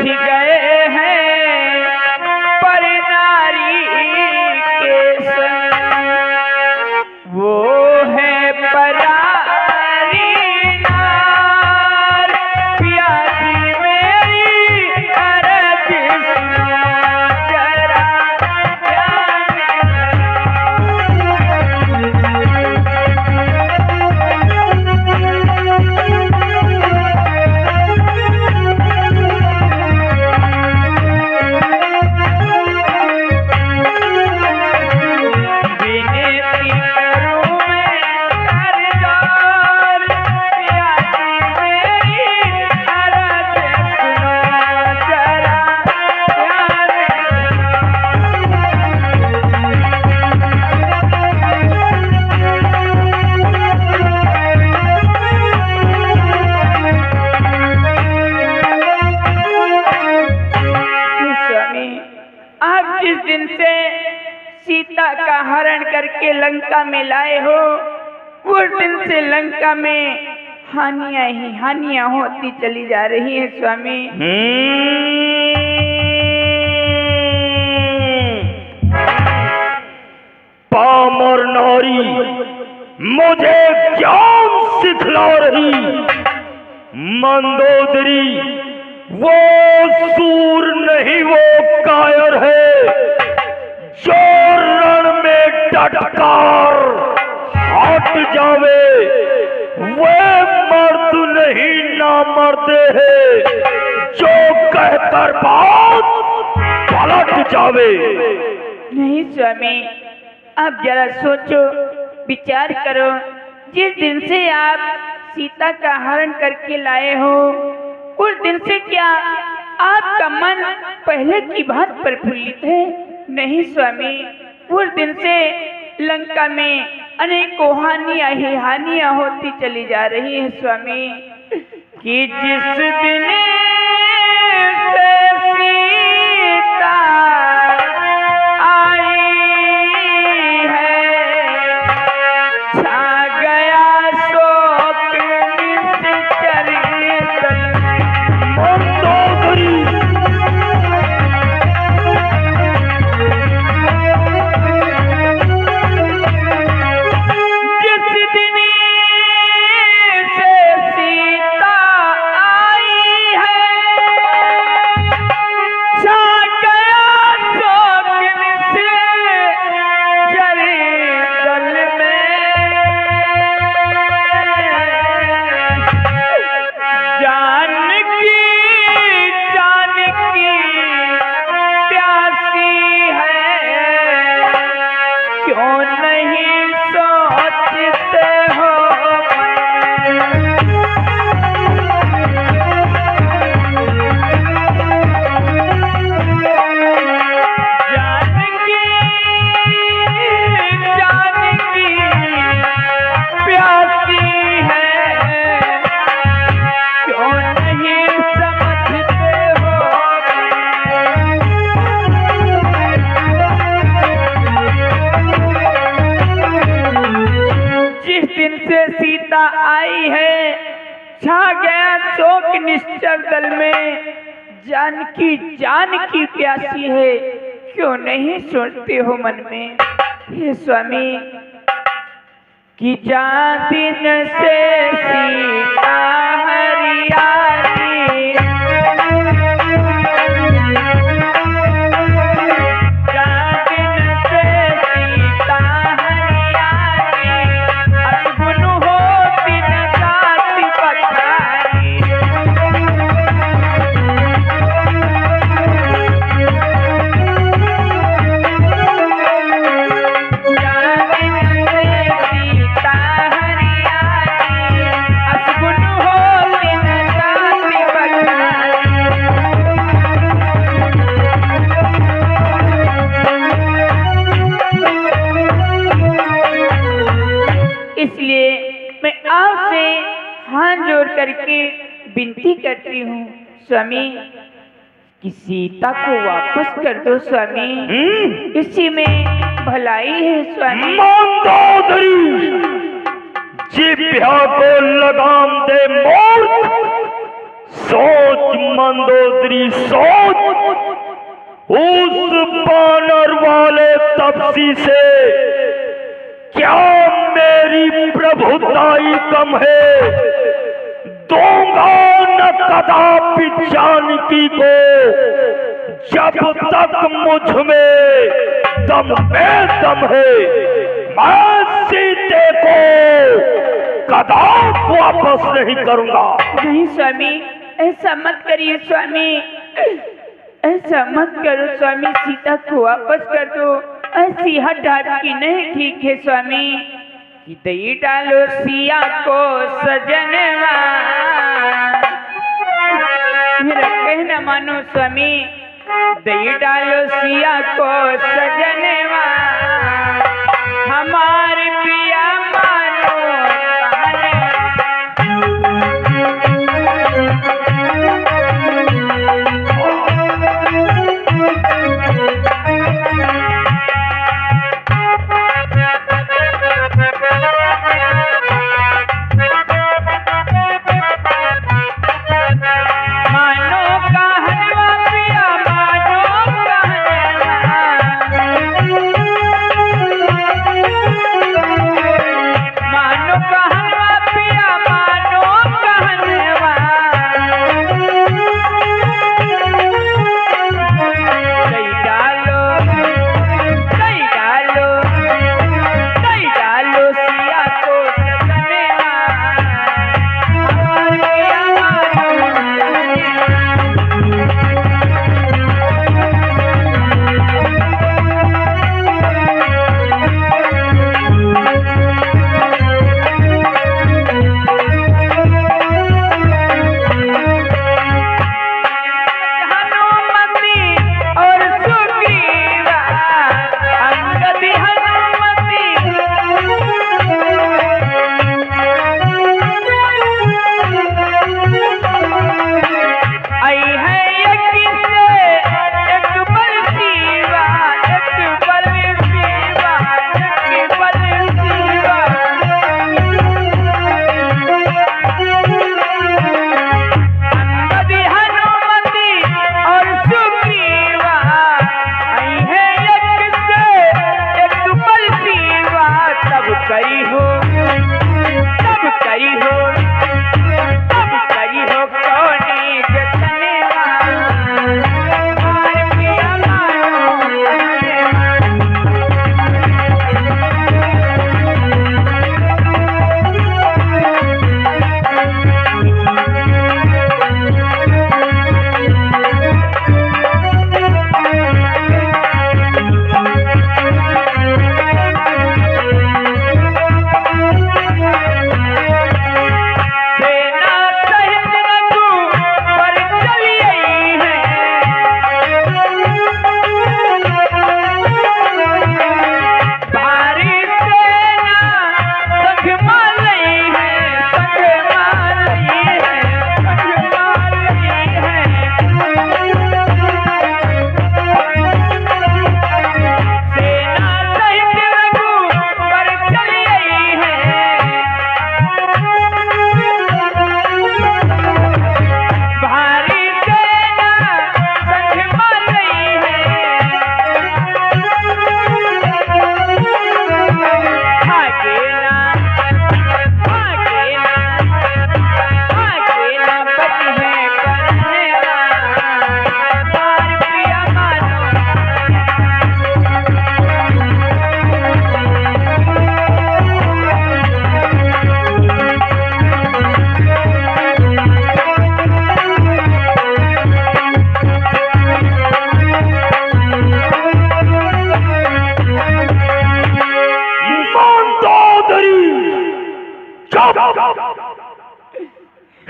उलझ गए हैं पर नारी के संग। वो है परारी नार, प्यासी मेरी अरज सुनो जरा सीता का हरण करके लंका में लाए हो, उस दिन से लंका में हानियां ही हानियां होती चली जा रही है स्वामी। पामर नारी मुझे ज्ञान सिखला रही, मंदोदरी वो सूर नहीं वो कायर है, जो रण में डटकर हट जावे वे मर्द नहीं ना मर्दे है, जो कहकर बात पलट जावे। नहीं स्वामी, आप जरा सोचो विचार करो, जिस दिन से आप सीता का हरण करके लाए हो उस दिन से क्या आपका मन पहले की बात प्रफुल्लित है? नहीं स्वामी, उस दिन से लंका में अनेकों हानियां ही हानियां होती चली जा रही है स्वामी। कि जिस दिन से सीता आई है, छा गया शोक निश्चर तल में। मंदोदरी सीता आई है, छा गया शोक निश्चर दल में। जानकी जानकी प्यासी है, क्यों नहीं सोचते हो मन में? हे स्वामी, कि जा दिन से सीता हरियाली, जा दिन से सीता हरियाली, असगुन होती न जाति पठारी। इसलिए मैं आपसे हाथ जोड़ करके विनती करती हूँ स्वामी कि सीता को वापस कर दो स्वामी, इसी में भलाई है स्वामी। मंदोदरी जिभ्या को लगाम दे मूर्ख, सोच मंदोदरी सोच, उस बानर वाले तपसी से क्या मेरी प्रभुताई कम है? दूंगा न कदापि जानकी को, जब तक मुझ में दम है। मैं सीते को कदापि वापस नहीं करूंगा। नहीं स्वामी, ऐसा मत करिए स्वामी, ऐसा मत करो स्वामी, सीता को वापस कर दो। ऐसी हट की नहीं ठीक है स्वामी। कि दई डालो सिया को सजनवा, मेरा कहना मानो स्वामी, दई डालो सिया को सजनवा, हमारे पिया मानो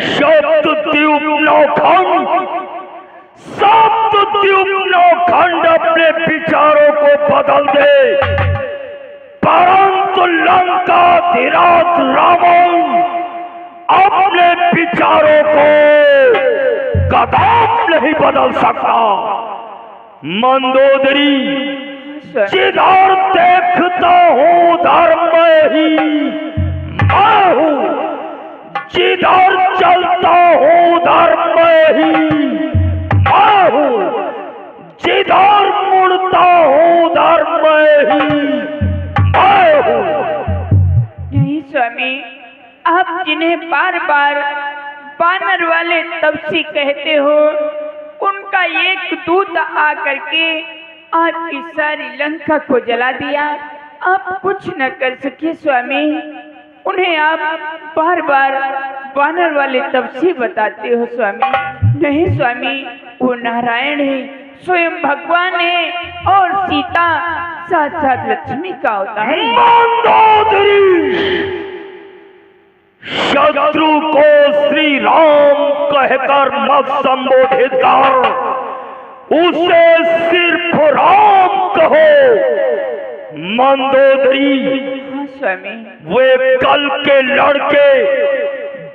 सप्तद्वीप नौखंड, सप्तद्वीप नौखंड अपने विचारों को बदल दे, परंतु लंका धीराज रावण अपने विचारों को कदापि नहीं बदल सकता। मंदोदरी, जिधर देखता हूँ धर्म में ही मैं हूँ, जिधर चलता हूँ उधर मैं हूँ, जिधर मुड़ता हूँ उधर मैं हूँ। नहीं स्वामी, आप जिन्हें बार बार बानर वाले तपसी कहते हो, उनका एक दूत आकर के आपकी सारी लंका को जला दिया। आप कुछ न कर सके स्वामी। उन्हें आप बार बार बानर वाले तपसी बताते हो स्वामी। नहीं स्वामी, वो नारायण है, स्वयं भगवान है और सीता साक्षात लक्ष्मी का अवतार है। मंदोदरी, शत्रु को श्री राम कहकर मत संबोधित कर, उसे सिर्फ राम कहो। मंदोदरी, हाँ स्वामी। वे कल के लड़के,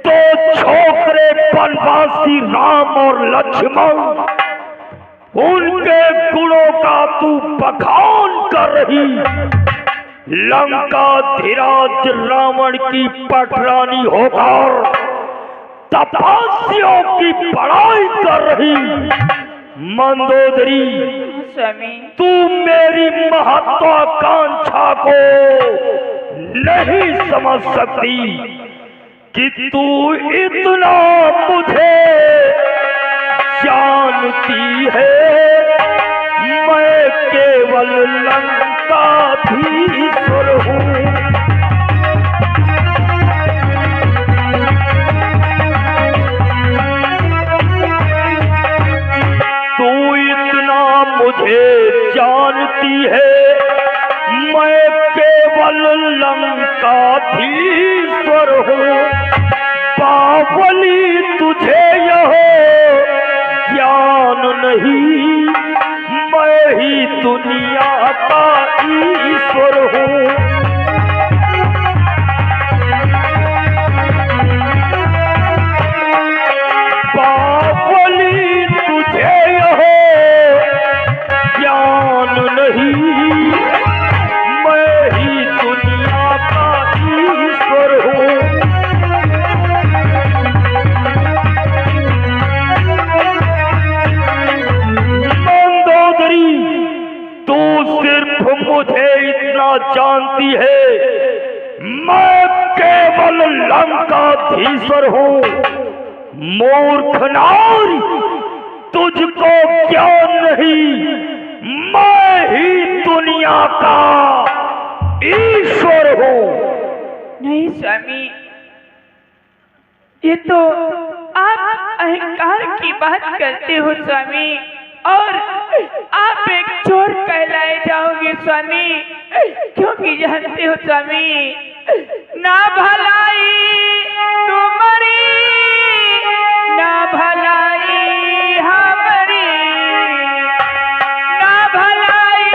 दो छोकरे बनवासी राम और लक्ष्मण, उनके गुणों का तू बखान कर रही। लंका धीराज रावण की पटरानी होकर तपस्वियों की बड़ाई कर रही। मंदोदरी, स्वामी, तू मेरी महत्वाकांक्षा को नहीं समझ सकती कि तू इतना मुझे जानती है। मैं केवल लंकाधीश्वर हूँ। तू इतना मुझे जानती है, मैं केवल लंकाधीश्वर हूँ। बावली, तुझे यह ज्ञान नहीं, मैं ही दुनिया का ईश्वर हूँ। बावली, तुझे यह ज्ञान नहीं, मैं ही दुनिया का ईश्वर हूँ। मंदोदरी, तू सिर्फ मुझे इतना जानती है, मैं केवल लंकाधीश्वर हूँ। मूर्ख नारी, तुझको ज्ञान नहीं, मैं ही दुनिया का ईश्वर हूँ। नहीं स्वामी, ये तो आप अहंकार की बात करते हो स्वामी, और आप एक चोर कहलाए जाओगे स्वामी, क्योंकि जानते हो स्वामी, ना भलाई तुम्हारी, ना भलाई हमारी, ना भलाई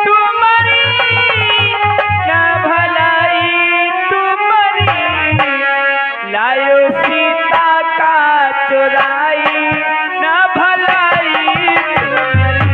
तुम्हारी, ना भलाई तुम्हारी, लायो सीता का चुराई, ना भलाई तुम्हारी।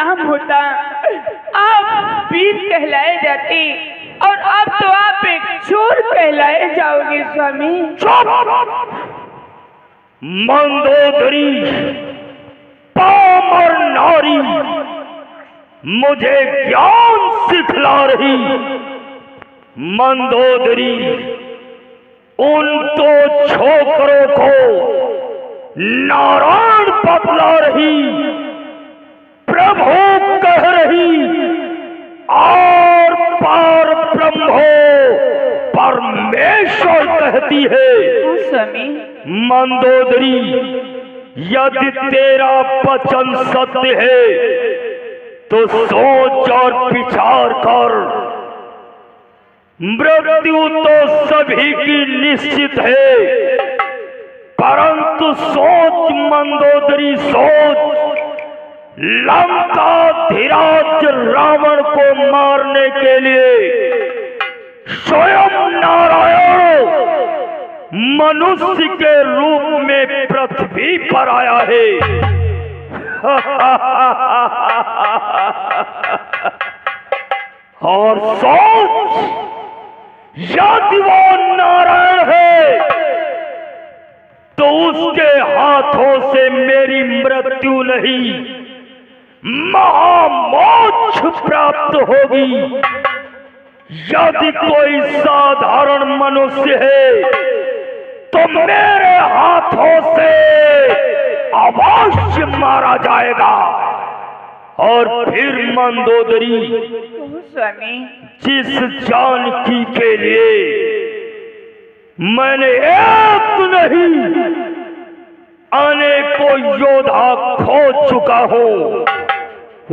नाम होता आप वीर कहलाए जाते, और अब तो आप एक चोर कहलाए जाओगे स्वामी। मंदोदरी पामर नारी मुझे ज्ञान सिखला रही। मंदोदरी उन दो छोकरों को नारायण बतला रही, प्रभु कह रही, और पार ब्रह्मो परमेश्वर कहती है। स्वामी मंदोदरी यदि तेरा वचन सत्य है तो सोच और विचार कर। मृत्यु तो सभी की निश्चित है, परंतु सोच मंदोदरी सोच, लंकाधिराज रावण को मारने के लिए स्वयं नारायण मनुष्य के रूप में पृथ्वी पर आया है। और सोच, यदि वो नारायण है तो उसके हाथों से मेरी मृत्यु नहीं, महामोक्ष प्राप्त होगी। यदि कोई साधारण मनुष्य है तो मेरे हाथों से अवश्य मारा जाएगा। और फिर मंदोदरी स्वामी जिस जानकी के लिए मैंने एक नहीं अनेकों योद्धा खो चुका हूं,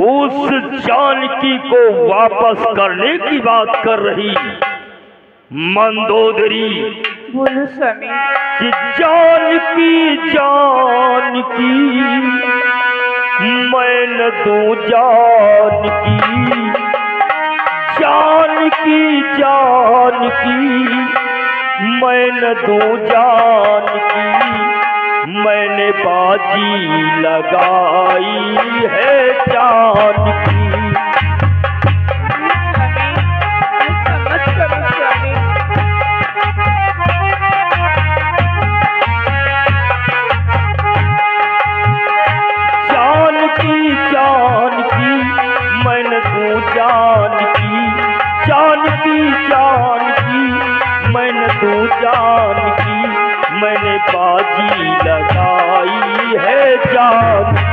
उस जानकी को वापस करने की बात कर रही मंदोदरी। बोलो स्वामी। कि जानकी जानकी मैं न दूं जानकी, जानकी जानकी मैं न दूं जानकी, मैंने बाजी लगाई है जानकी। जानकी जानकी मैं न दूं जानकी, जानकी जानकी मैं न दूं जानकी, मैंने बाजी लगाई है जानकी।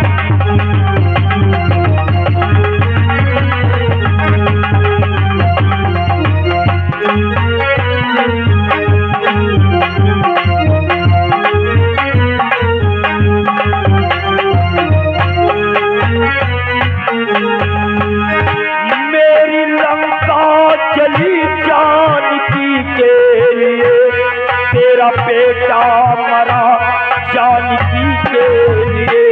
मेरी लंका चली जानकी के लिए, तेरा बेटा मरा जानकी के लिए।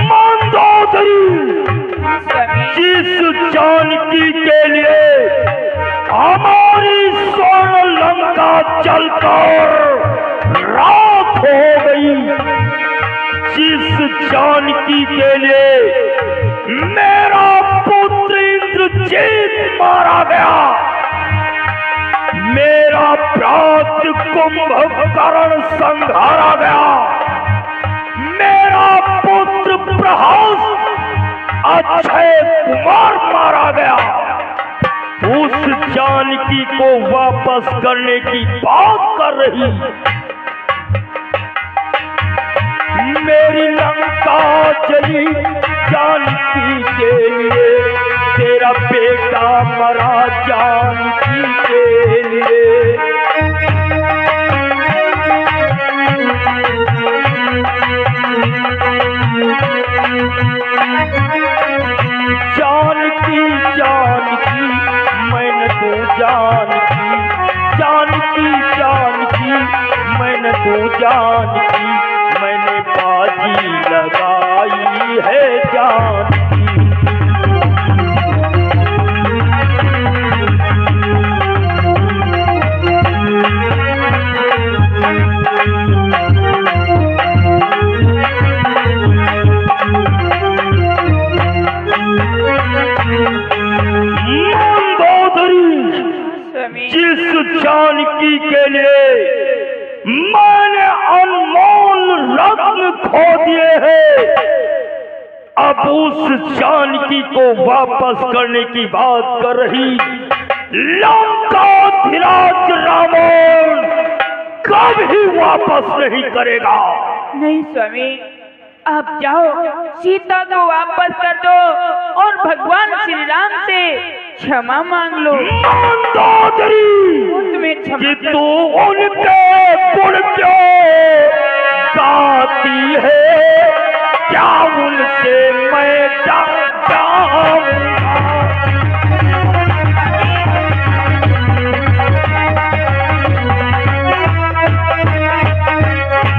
मंदोदरी जिस जानकी के लिए हमारी स्वर्ण लंका जलकर राख हो गई, जिस जानकी के लिए मेरा पुत्र इंद्रजीत मारा गया, मेरा भ्रात कुंभकर्ण संहारा गया, मेरा पुत्र प्रहस्त अक्षय कुमार मारा गया, उस जानकी को वापस करने की बात कर रही। मेरी लंका चली जानकी के लिए, तेरा बेटा मरा जानकी के लिए। जानकी जानकी मैं न दूं जानकी, जानकी जानकी मैं न दूं जानकी, मैंने बाजी लगाई है जानकी। के लिए मैंने अनमोल रत्न खो दिए हैं। अब उस जानकी को वापस करने की बात कर रही लंकाधिराज रावण कभी वापस नहीं करेगा। नहीं स्वामी, आप जाओ, सीता को वापस कर दो और भगवान श्री राम से क्षमा मांग लो। मंदोदरी, तुम्हें क्षमा कि तू उनके गुण क्यों गाती है, क्या उनसे मैं डर जाऊंगा।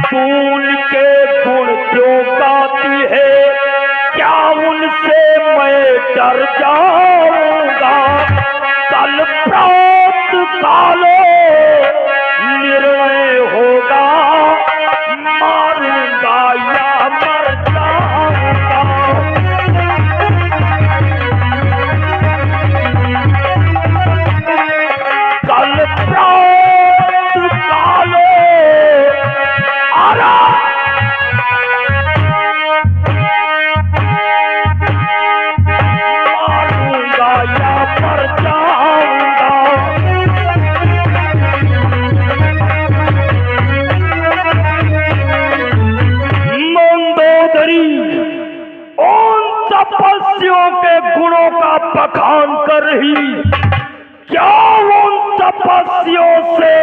तू उनके गुण क्यों गाती है, क्या उनसे मैं डर जाऊंगा। कल प्रात काले निर्णय होगा, मारूंगा या मर जाऊंगा। कल प्रात काले मारूंगा या मर जाऊंगा। मंदोदरी उन तपस्वियों के गुणों का बखान कर रही, क्या उन तपस्वियों से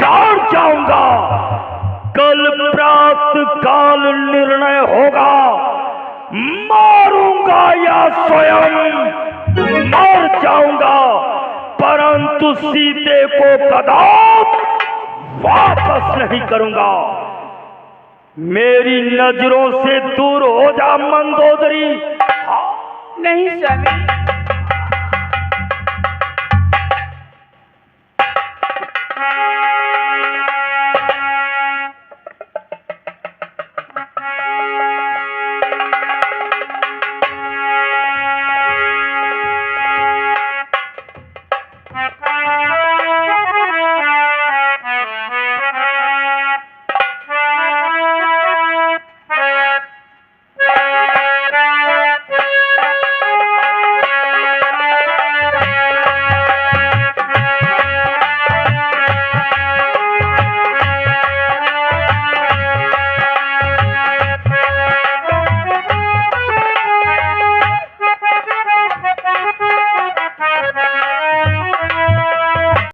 डर जाऊंगा। कल प्रात काल निर्णय होगा, मारूंगा या स्वयं मर जाऊंगा, परंतु सीते को कदापि वापस नहीं करूंगा। मेरी नजरों से दूर हो जा मंदोदरी। नहीं स्वामी,